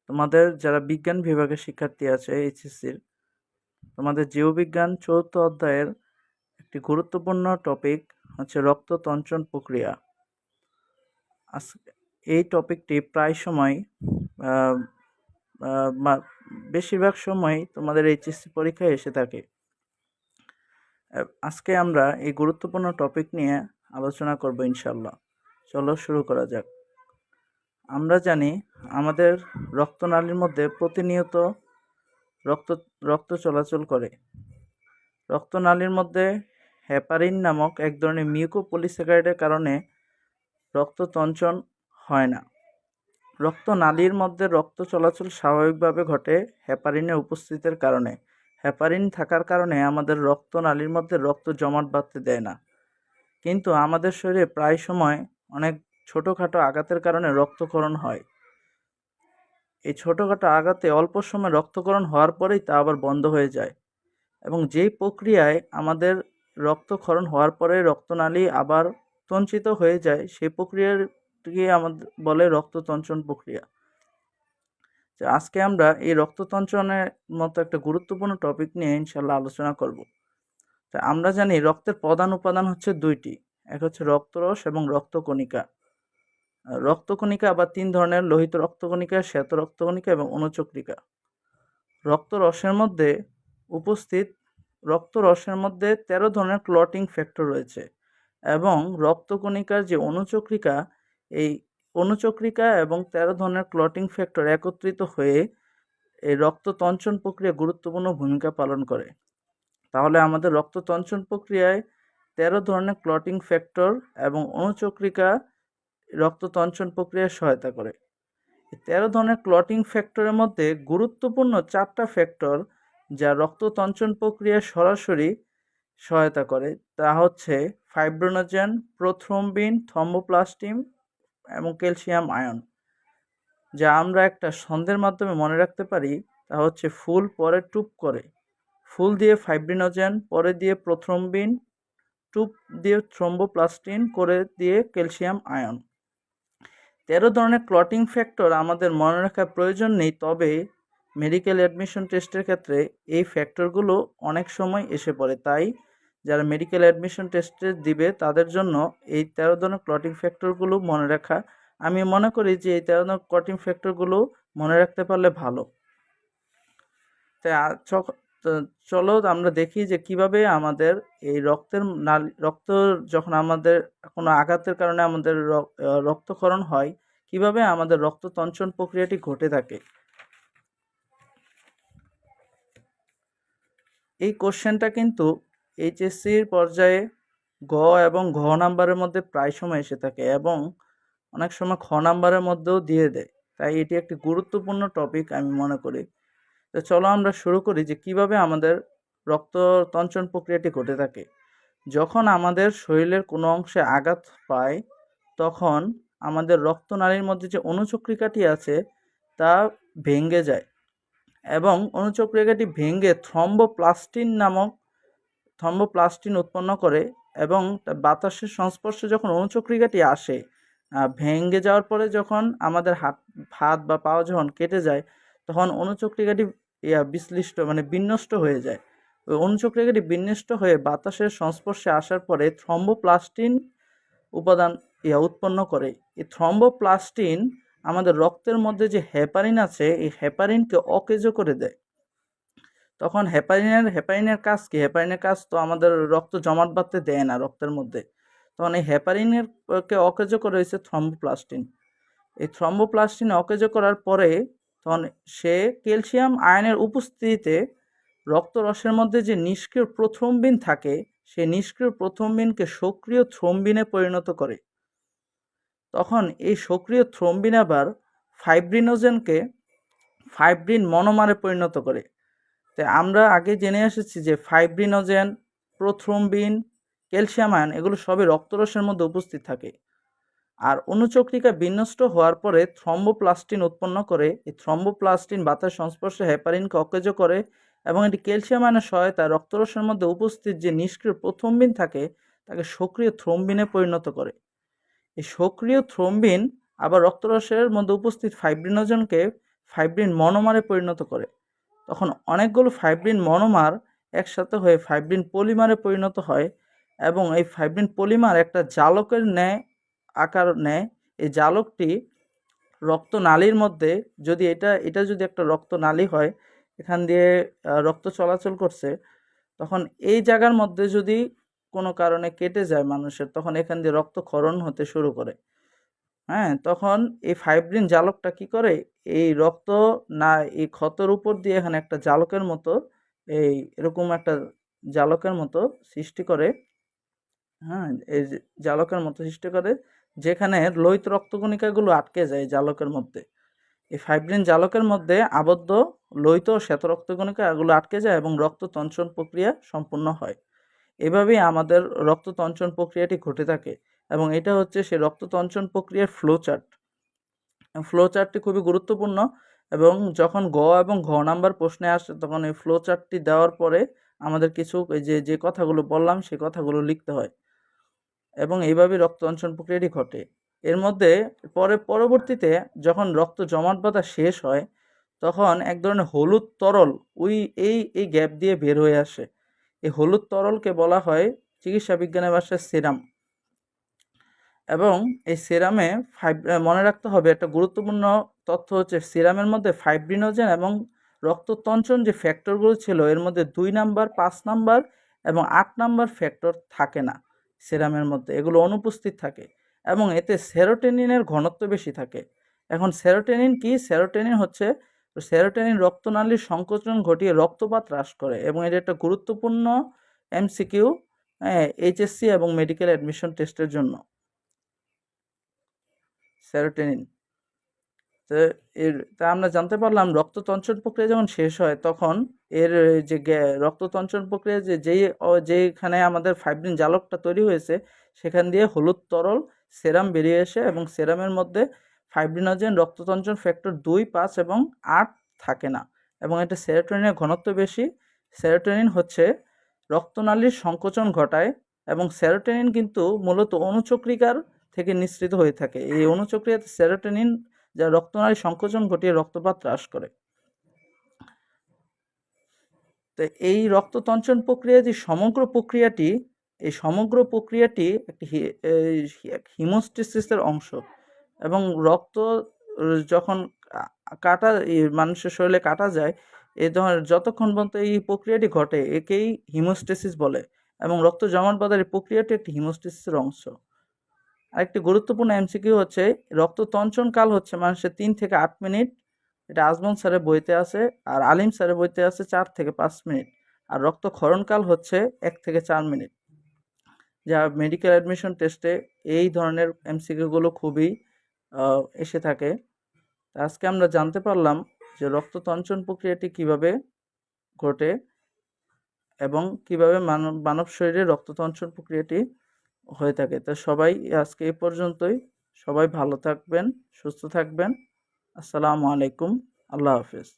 তোমাদের যারা বিজ্ঞান বিভাগের শিক্ষার্থী আছে এইচএসসির, তোমাদের জীববিজ্ঞান ৪র্থ অধ্যায়ের একটি গুরুত্বপূর্ণ টপিক হচ্ছে রক্ততঞ্চন প্রক্রিয়া। এই টপিকটি প্রায় সময় আহ, আহ, মা- বেশিরভাগ সময় তোমাদের এইচএসসি পরীক্ষায় এসে থাকে। আজকে আমরা এই গুরুত্বপূর্ণ টপিক নিয়ে আলোচনা করব ইনশাল্লাহ। চলো শুরু করা যাক। আমরা জানি আমাদের রক্তনালীর মধ্যে প্রতিনিয়ত রক্ত রক্ত চলাচল করে। রক্তনালীর মধ্যে হেপারিন নামক এক ধরনের মিউকোপলিস্যাকারাইডের কারণে রক্ততঞ্চন হয় না। রক্তনালীর মধ্যে রক্ত চলাচল স্বাভাবিকভাবে ঘটে হেপারিনের উপস্থিতির কারণে। হেপারিন থাকার কারণে আমাদের রক্তনালীর মধ্যে রক্ত জমাট বাঁধতে দেয় না। কিন্তু আমাদের শরীরে প্রায় সময় অনেক ছোটোখাটো আঘাতের কারণে রক্তক্ষরণ হয়। এই ছোটোখাটো আঘাতে অল্প সময় রক্তক্ষরণ হওয়ার পরেই তা আবার বন্ধ হয়ে যায়, এবং যেই প্রক্রিয়ায় আমাদের রক্তক্ষরণ হওয়ার পরে রক্তনালী আবার তঞ্চিত হয়ে যায়, সেই প্রক্রিয়াটিকে আমাদের বলে রক্ততঞ্চন প্রক্রিয়া। আজকে আমরা এই রক্ততঞ্চনের মতো একটা গুরুত্বপূর্ণ টপিক নিয়ে ইনশাল্লাহ আলোচনা করব। তা আমরা জানি রক্তের প্রধান উপাদান হচ্ছে দুইটি, এক হচ্ছে রক্তরস এবং রক্তকণিকা। রক্তকণিকা আবার তিন ধরনের: লোহিত রক্তকণিকা, শ্বেত রক্তকণিকা এবং অনুচক্রিকা। রক্তরসের মধ্যে উপস্থিত রক্তরসের মধ্যে 13 ধরনের ক্লটিং ফ্যাক্টর রয়েছে, এবং রক্তকণিকার যে অনুচক্রিকা, এই অনুচক্রিকা এবং 13 ধরনের ক্লটিং ফ্যাক্টর একত্রিত হয়ে এই রক্ততঞ্চন প্রক্রিয়া গুরুত্বপূর্ণ ভূমিকা পালন করে। তাহলে আমাদের রক্ততঞ্চন প্রক্রিয়ায় 13 ধরনের ক্লটিং ফ্যাক্টর এবং অনুচক্রিকা রক্ততঞ্চন প্রক্রিয়ায় সহায়তা করে। 13 ধরনের ক্লটিং ফ্যাক্টরের মধ্যে গুরুত্বপূর্ণ 4টা ফ্যাক্টর যা রক্ততঞ্চন প্রক্রিয়ায় সরাসরি সহায়তা করে, তা হচ্ছে ফাইব্রিনোজেন, প্রোথ্রম্বিন, থ্রম্বোপ্লাস্টিন এবং ক্যালসিয়াম আয়ন। যা আমরা একটা ছন্দের মাধ্যমে মনে রাখতে পারি, তা হচ্ছে ফুল পরে টুপ করে। ফুল দিয়ে ফাইব্রিনোজেন, পরে দিয়ে প্রোথ্রম্বিন, টুপ দিয়ে থ্রম্বোপ্লাস্টিন, করে দিয়ে ক্যালসিয়াম আয়ন। 13 ধরনের ক্লটিং ফ্যাক্টর আমাদের মনে রাখার প্রয়োজন নেই, তবে মেডিকেল অ্যাডমিশন টেস্টের ক্ষেত্রে এই ফ্যাক্টরগুলো অনেক সময় এসে পড়ে। তাই যারা মেডিকেল অ্যাডমিশন টেস্টে দিবে তাদের জন্য এই 13 ধরনের ক্লটিং ফ্যাক্টরগুলো মনে রাখা, আমি মনে করি যে এই 13 ধরনের ক্লটিং ফ্যাক্টরগুলো মনে রাখতে পারলে ভালো। তাই চলো আমরা দেখি যে কিভাবে আমাদের এই রক্ত যখন আমাদের কোনো আঘাতের কারণে আমাদের রক্তক্ষরণ হয়, কিভাবে আমাদের রক্ততঞ্চন প্রক্রিয়াটি ঘটে থাকে। এই কোশ্চেনটা কিন্তু এইচএসসির পর্যায়ে গ এবং ঘ নাম্বারের মধ্যে প্রায় সময় এসে থাকে, এবং অনেক সময় খ নাম্বারের মধ্যেও দিয়ে দেয়। তাই এটি একটি গুরুত্বপূর্ণ টপিক আমি মনে করি। তো চলো আমরা শুরু করি যে কিভাবে আমাদের রক্ততঞ্চন প্রক্রিয়াটি ঘটে থাকে। যখন আমাদের শরীরের কোনো অংশে আঘাত পায়, তখন আমাদের রক্তনালীর মধ্যে যে অনুচক্রিকাটি আছে তা ভেঙে যায়, এবং অনুচক্রিকাটি ভেঙে থ্রম্বোপ্লাস্টিন উৎপন্ন করে, এবং বাতাসের সংস্পর্শে যখন অনুচক্রিকাটি আসে, ভেঙে যাওয়ার পরে যখন আমাদের হাত বা পা যখন কেটে যায়, তখন অনুচক্রিকাটি বিনষ্ট হয়ে যায়। ওই অনুচক্রিকাটি বিনষ্ট হয়ে বাতাসের সংস্পর্শে আসার পরে থ্রম্বোপ্লাস্টিন উপাদান উৎপন্ন করে। এই থ্রম্বোপ্লাস্টিন আমাদের রক্তের মধ্যে যে হেপারিন আছে, এই হেপারিনকে অকেজো করে দেয়। তখন হেপারিনের কাজ কি? হেপারিনের কাজ তো আমাদের রক্ত জমাট বাঁধতে দেয় না রক্তের মধ্যে। তখন এই হেপারিনের কে অকেজো করে হয়েছে থ্রম্বোপ্লাস্টিন। এই থ্রম্বোপ্লাস্টিন অকেজো করার পরে তখন সে ক্যালসিয়াম আয়নের উপস্থিতিতে রক্তরসের মধ্যে যে নিষ্ক্রিয় প্রথ্রম্বিন থাকে, সেই নিষ্ক্রিয় প্রথ্রম্বিনকে সক্রিয় থ্রম্বিনে পরিণত করে। তখন এই সক্রিয় থ্রম্বিন আবার ফাইব্রিনোজেনকে ফাইব্রিন মনোমারে পরিণত করে। তাই আমরা আগে জেনে এসেছি যে ফাইব্রিনোজেন, প্রোথ্রম্বিন, ক্যালসিয়াম আয়ন এগুলো সবই রক্তরসের মধ্যে উপস্থিত থাকে। আর অনুচক্রিকা বিনষ্ট হওয়ার পরে থ্রম্বোপ্লাস্টিন উৎপন্ন করে। এই থ্রম্বোপ্লাস্টিন বাতাসের সংস্পর্শে হেপারিনকে অকেজো করে, এবং এটি ক্যালসিয়াম আয়নের সহায়তায় রক্তরসের মধ্যে উপস্থিত যে নিষ্ক্রিয় প্রথ্রম্বিন থাকে তাকে সক্রিয় থ্রম্বিনে পরিণত করে। এই সক্রিয় থ্রম্বিন আবার রক্তরসের মধ্যে উপস্থিত ফাইব্রিনোজেনকে ফাইব্রিন মনোমারে পরিণত করে। তখন অনেকগুলো ফাইব্রিন মনোমার একসাথে হয়ে ফাইব্রিন পলিমারে পরিণত হয় এবং এই ফাইব্রিন পলিমার একটা জালকের ন্যায় আকার নেয়। এই জালকটি রক্তনালীর মধ্যে, যদি এটা যদি একটা রক্তনালী হয়, এখান দিয়ে রক্ত চলাচল করছে, তখন এই জায়গার মধ্যে যদি কোনো কারণে কেটে যায় মানুষের, তখন এখান দিয়ে রক্তক্ষরণ হতে শুরু করে। হ্যাঁ, তখন এই ফাইব্রিন জালকটা কি করে, এই রক্ত না এই ক্ষতর উপর দিয়ে এখানে একটা জালকের মতো, এই এরকম একটা জালকের মতো সৃষ্টি করে। হ্যাঁ, এই জালকের মতো সৃষ্টি করে, যেখানে লোহিত রক্তকণিকাগুলো আটকে যায় জালকের মধ্যে। এই ফাইব্রিন জালকের মধ্যে আবদ্ধ লোহিত ও শ্বেত রক্তকণিকা এগুলো আটকে যায় এবং রক্ত তঞ্চন প্রক্রিয়া সম্পূর্ণ হয়। এভাবেই আমাদের রক্ত তঞ্চন প্রক্রিয়াটি ঘটে থাকে এবং এটা হচ্ছে সেই রক্ত তঞ্চন প্রক্রিয়ার ফ্লোচার্ট। ফ্লোচার্টটি খুবই গুরুত্বপূর্ণ এবং যখন গ এবং ঘ নাম্বার প্রশ্নে আসে, তখন এই ফ্লোচার্টটি দেওয়ার পরে আমাদের কিছু যে কথাগুলো বললাম সেই কথাগুলো লিখতে হয় এবং এইভাবেই রক্ত তঞ্চন প্রক্রিয়াটি ঘটে। এর মধ্যে পরবর্তীতে যখন রক্ত জমাট বাঁধা শেষ হয়, তখন এক ধরনের হলুদ তরল এই গ্যাপ দিয়ে বের হয়ে আসে। এই হলুদ তরলকে বলা হয় চিকিৎসা বিজ্ঞানের ভাষায় সেরাম। এবং এই সেরামে মনে রাখতে হবে একটা গুরুত্বপূর্ণ তথ্য হচ্ছে, সেরামের মধ্যে ফাইব্রিনোজেন এবং রক্ততঞ্চন যে ফ্যাক্টরগুলো ছিল, এর মধ্যে 2 নাম্বার, 5 নাম্বার এবং 8 নাম্বার ফ্যাক্টর থাকে না সেরামের মধ্যে, এগুলো অনুপস্থিত থাকে এবং এতে সেরোটোনিনের ঘনত্ব বেশি থাকে। এখন সেরোটোনিন কি? সেরোটোনিন হচ্ছে সেরোটোনিন রক্তনালীর সংকোচন ঘটিয়ে রক্তপাত হ্রাস করে এবং এটা একটা গুরুত্বপূর্ণ এমসিকিউ এইচএসসি এবং মেডিকেল অ্যাডমিশন টেস্টের জন্য। সেরোটোনিন, তো আমরা জানতে পারলাম রক্ত তঞ্চন প্রক্রিয়া যখন শেষ হয়, তখন এর যে রক্ত তঞ্চন প্রক্রিয়া যেখানে আমাদের ফাইব্রিন জালকটা তৈরি হয়েছে, সেখান দিয়ে হলুদ তরল সেরাম বেরিয়ে আসে এবং সেরামের মধ্যে ফাইব্রিনোজেন, রক্ততঞ্চন ফ্যাক্টর 2, 5 এবং 8 থাকে না এবং এটা সেরোটোনিনের ঘনত্ব বেশি। সেরোটোনিন হচ্ছে রক্তনালীর সংকোচন ঘটায় এবং সেরোটোনিন কিন্তু মূলত অণুচক্রিকার থেকে নিঃসৃত হয়ে থাকে। এই অণুচক্রিয়াতে সেরোটোনিন যা রক্তনালী সংকোচন ঘটিয়ে রক্তপাত হ্রাস করে। তো এই রক্ততঞ্চন প্রক্রিয়া যে সমগ্র প্রক্রিয়াটি, এই সমগ্র প্রক্রিয়াটি একটি হিমোস্টেসিসের অংশ এবং রক্ত যখন মানুষের শরীরে কাটা যায়, এই ধরনের যতক্ষণ পর্যন্ত এই প্রক্রিয়াটি ঘটে, একেই হিমোস্টেসিস বলে এবং রক্ত জমাট বাঁধার এই প্রক্রিয়াটি একটি হিমোস্টেসিসের অংশ। আরেকটি গুরুত্বপূর্ণ এমসিকিউ হচ্ছে, রক্ত তঞ্চন কাল হচ্ছে মানুষের 3 থেকে 8 মিনিট, এটা আজমল স্যারের বইতে আছে, আর আলিম স্যারের বইতে আছে 4 থেকে 5 মিনিট, আর রক্তক্ষরণ কাল হচ্ছে 1 থেকে 4 মিনিট। যা মেডিকেল অ্যাডমিশন টেস্টে এই ধরনের এমসিকিউগুলো খুবই এসে থাকে। আজকে আমরা জানতে পারলাম যে রক্ত তঞ্চন প্রক্রিয়াটি কিভাবে ঘটে এবং কিভাবে মানব শরীরে রক্ত তঞ্চন প্রক্রিয়াটি হয়ে থাকে। তো সবাই আজকে এই পর্যন্তই। সবাই ভালো থাকবেন, সুস্থ থাকবেন। আসসালামু আলাইকুম। আল্লাহ হাফেজ।